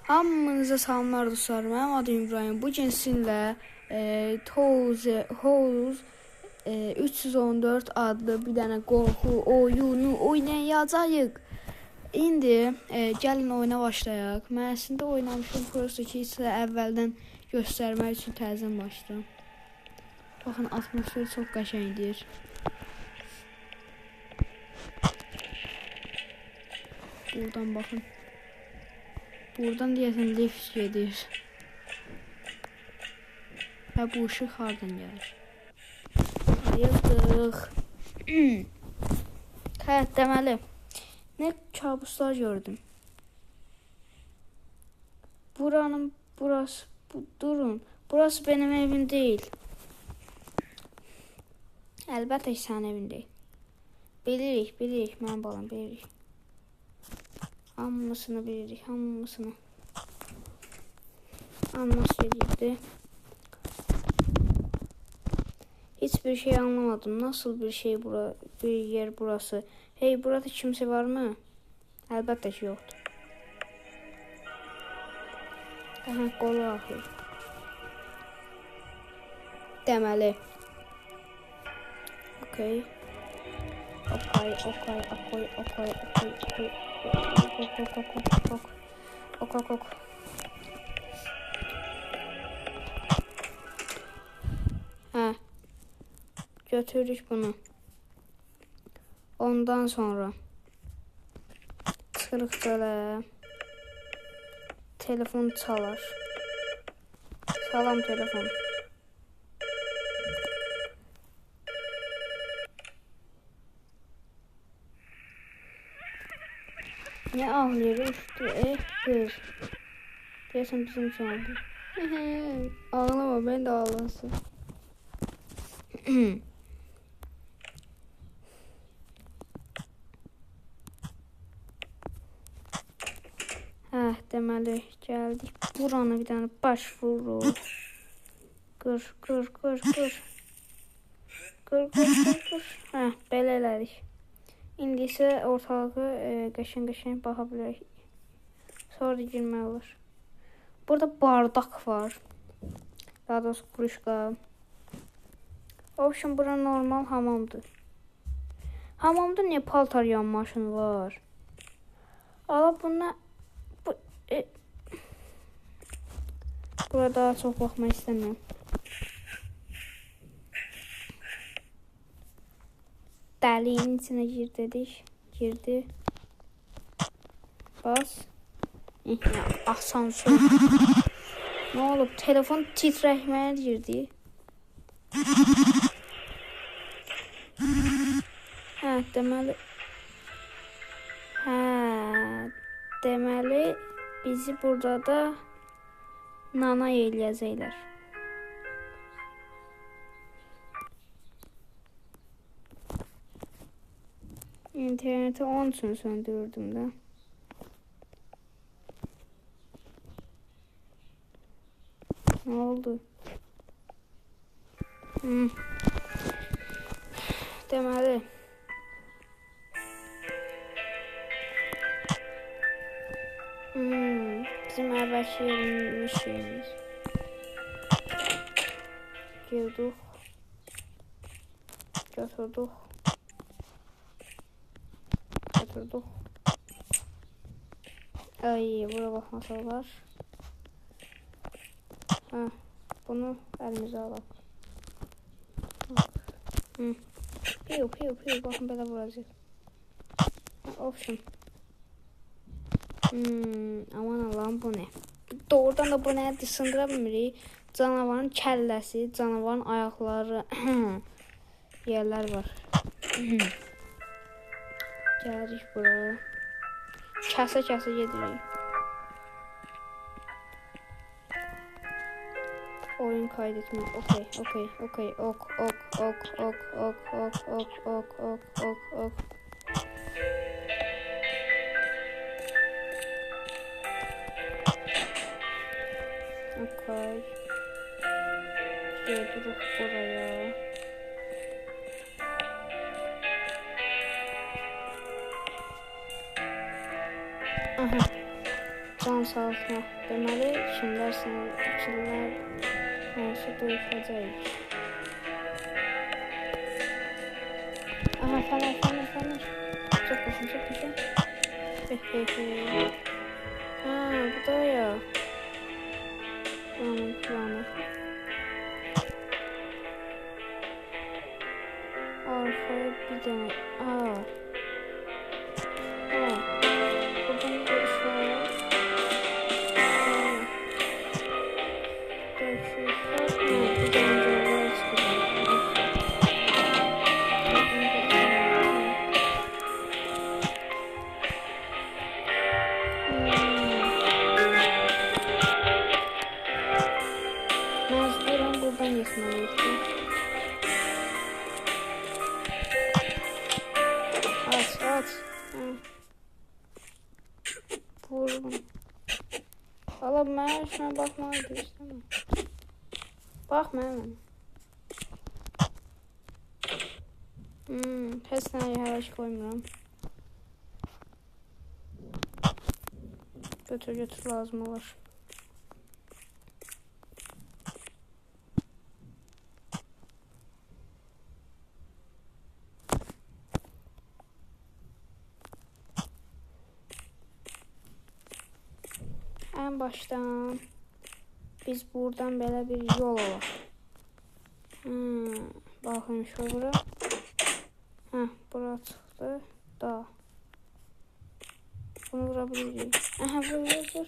Hamınıza salamlar dostlar. Mənim adım İbrahim. Bugün sizinlə House 314 adlı bir dənə qorxu oyunu oynayacağıq. İndi gəlin oyuna başlayaq. Mən əslində oynamışım, prosta ki, sizə əvvəldən göstərmək üçün təzən başlayıram. Baxın, atmosfer çox qəşəngdir. Buradan baxın. Buradan deyəsən lift gedir. Və bu ışıq hardan gəlir? Ayıldıq. Hə, deməli. Nə kabuslar gördüm. Durun. Burası benim evim deyil. Əlbəttə ki, sənin evin deyil. Bilirik, mənim balam, bilirik. Hamısını bilirik, hamısını. Anlas gedirdi. Hiçbir şey anlamadım. Nasıl bir yer burası? Hey, burada kimse var mı? Əlbəttə ki, yoxdur. Aha, qolu axır. Deməli. Okay. Ok. Hə. Götürürük bunu. Ondan sonra çıxırıq belə. Telefon çalar. Salam telefon. Ne ağlıyor işte kız. Deyəsən bizim üçün ağlıyor. Ağlama, ben de ağlasın. Hə, deməli gəldik. Buranı bir dənə baş vururuq. Qır. Hə, belə elədik. İndi isə ortalığı qəşəng baxa bilərik. Sonra girmək olur. Burada bardak var. Daha doğrusu kruşka. Obşun, bura normal hamamdır. Hamamda niyə paltar yan maşını var? Ala buna... Burada daha çox baxmaq istəmirəm. Dəliyin içine gir dedik. Girdi. Bas. Asansör. Ne olub? Telefon titrəkməyə girdi. Deməli bizi burada da nana eləyəcəklər. İnterneti onun için söndürdüm de. Ne oldu? Deməli. Bizim əvvəlki yerimiz. Girdik. Götürdük. Ay, buraya baxmaq olar. Hə, bunu əlimizə alaq. Piu, baxın belə vuracaq. Option. Aman Allah'ım, bu ne? Doğrudan da bu nədir? Sındıra bilmirik. Canavarın kəlləsi, canavarın ayaqları, yerlər var. Gəlirik buraya. Kəsə gedirik. Oyun kaydetme. Ok. Okay. Girdik buraya. Aha. Can sağlatmaq. Deməli, kimlər hansı döyüşəcəyik. Aha, fəner. Çok başım. Ha, bu da ya. Planı. Arkaya bir tane. Buradan bir görüş var. Bir tane cevablar çıkacak. Mecburen buradan geçmeliyiz. Aç. Vurun. Valla ben şuna bakmaya istemiyorum. Bakma hemen. Heç nəyə həvəş qoymuram. Götür lazım olur. En baştan biz buradan böyle bir yol var. Bakın şu bura. Bura çıktı. Da. Bunu vurabiliriz. Aha vur.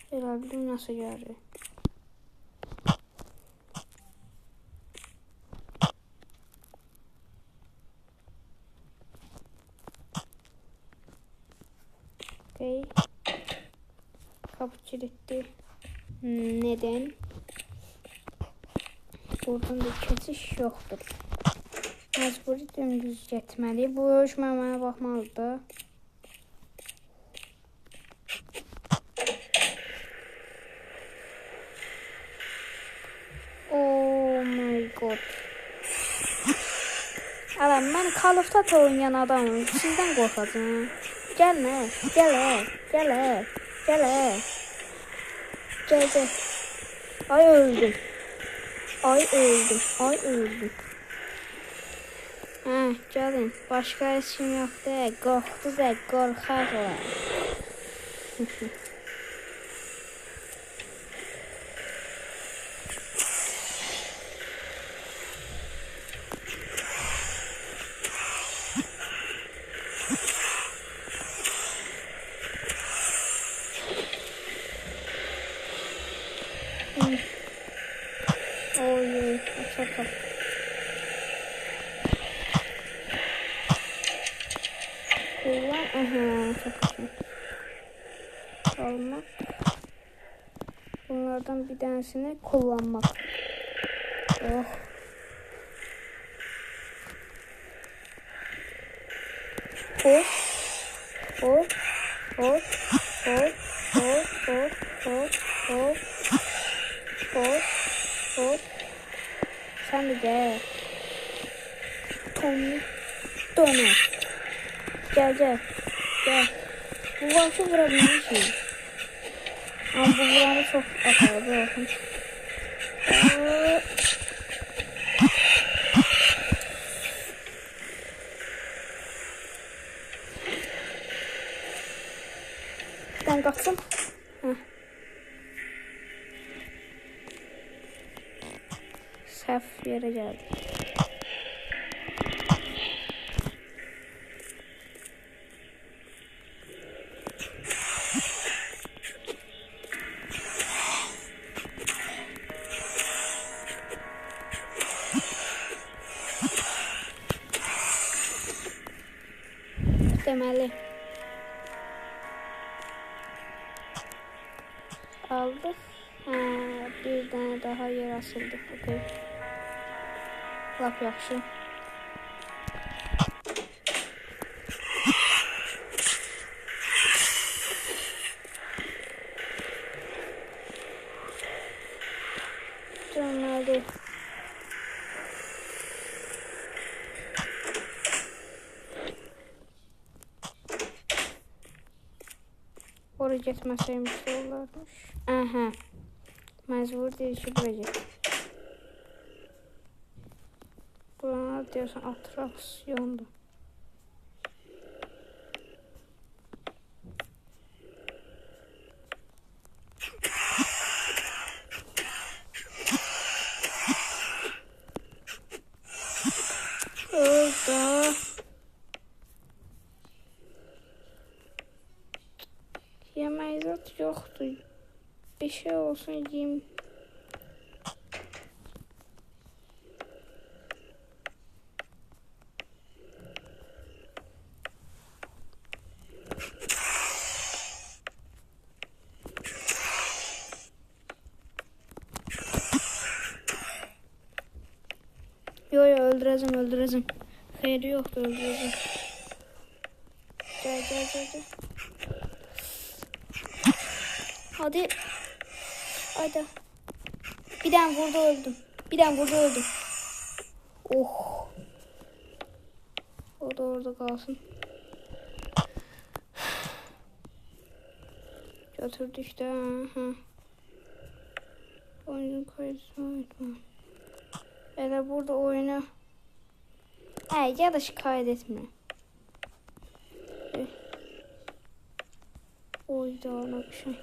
Herhalde nasıl geldi? Okay. Kapı kilitli. Neden? Buradan da keçiş yoktur. Mecburi dümdüz getməli. Bu ölçməməyə baxmalıdır. Oh my god. Adam, ben Call of Duty oynayan adamım. Sizden korkacağım. Gelme. Gel. Ay öldüm. Gelin. Başka işim yok de. Korktu da korkak olan. Oy, çok. Çok iyi. Almak. Bunlardan bir tanesini kullanmak. Oh. Sen de gel. Tommy Donut. Gel. Bu vahşi vurabilmişim. Ama bu vuranı çok atar. Bakın. Ben kaçsam. Səhv yere geldi. Deməli. Aldık. Bir tane daha yer asıldı. Okay. Lap yaxşı. Deməli. Ora getməsəymiş də olarmış. Aha. Məcbur deyir ki, bura get. Buranı deyirsən atraksiyondur. Orada yemək zat yoxdur. Bir şey olsun yiyeyim. Yo öldürəcəm. Xeyri yoxdur, öldürəcəm. Gəl. Hadi. Hayda. Bir dənə burada öldüm. Oh. O da orada qalsın. Götürdük də. Oyunun kaydetmə. Elə burada oyunu. Ya da şikayet etme. Oyda ona bir şey.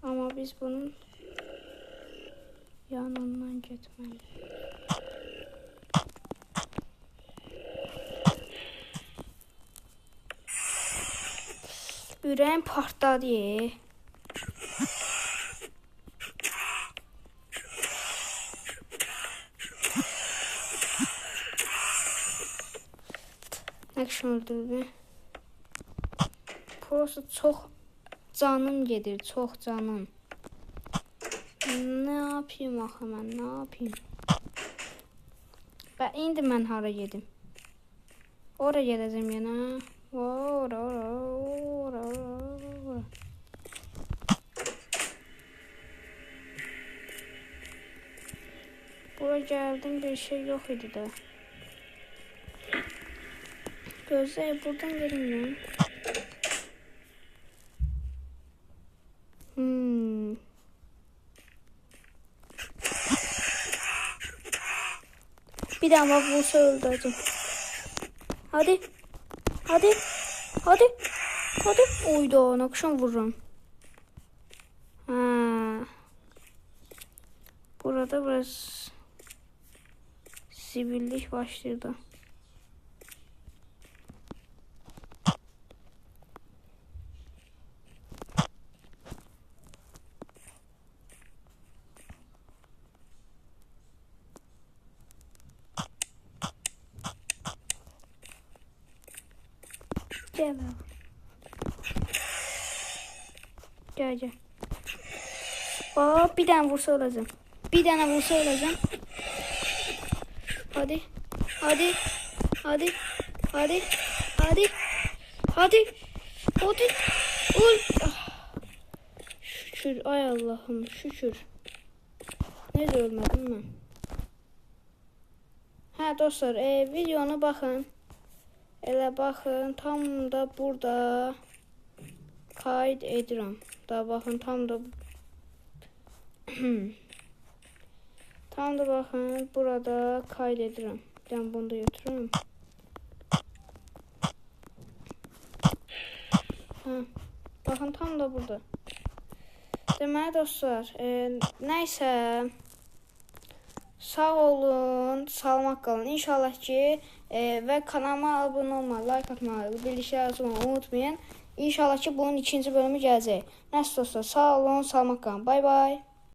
Ama biz bunun yanından gitmeliyiz. Ürəyim partladı. Action öldürdü. Burası çox canım gedir, çox canım. Ne yapayım axı mən, ne yapayım? Və indi mən hara gedim? Ora gedəcəm yenə. Ora. Bura gəldim, bir şey yox idi də. Gözler buradan gelmiyor. Bir daha bak bulsa öldüreceğim. Hadi. Oyda nakşam vururum. Burada biraz sivillik başladı. Gel. Bir tane vursa olacağım. Hadi. Ul. Şükür, ay Allah'ım, şükür. Neyse ölmedim ben. Dostlar, videonu bakın. Elə baxın, tam da burada kayd edirəm. Baxın, tam da baxın, burada kayd edirəm. Ben bunu da götürürüm. Baxın, tam da burada. Deməli dostlar, neyse. Sağ olun, salamat qalın. İnşallah ki ve kanalıma abone olmayı, like atmayı, bildirişləri açmayı unutmayın. İnşallah ki bunun ikinci bölümü gələcək. Nəsə dostlar, sağ olun, salamat qalın. Bay bay.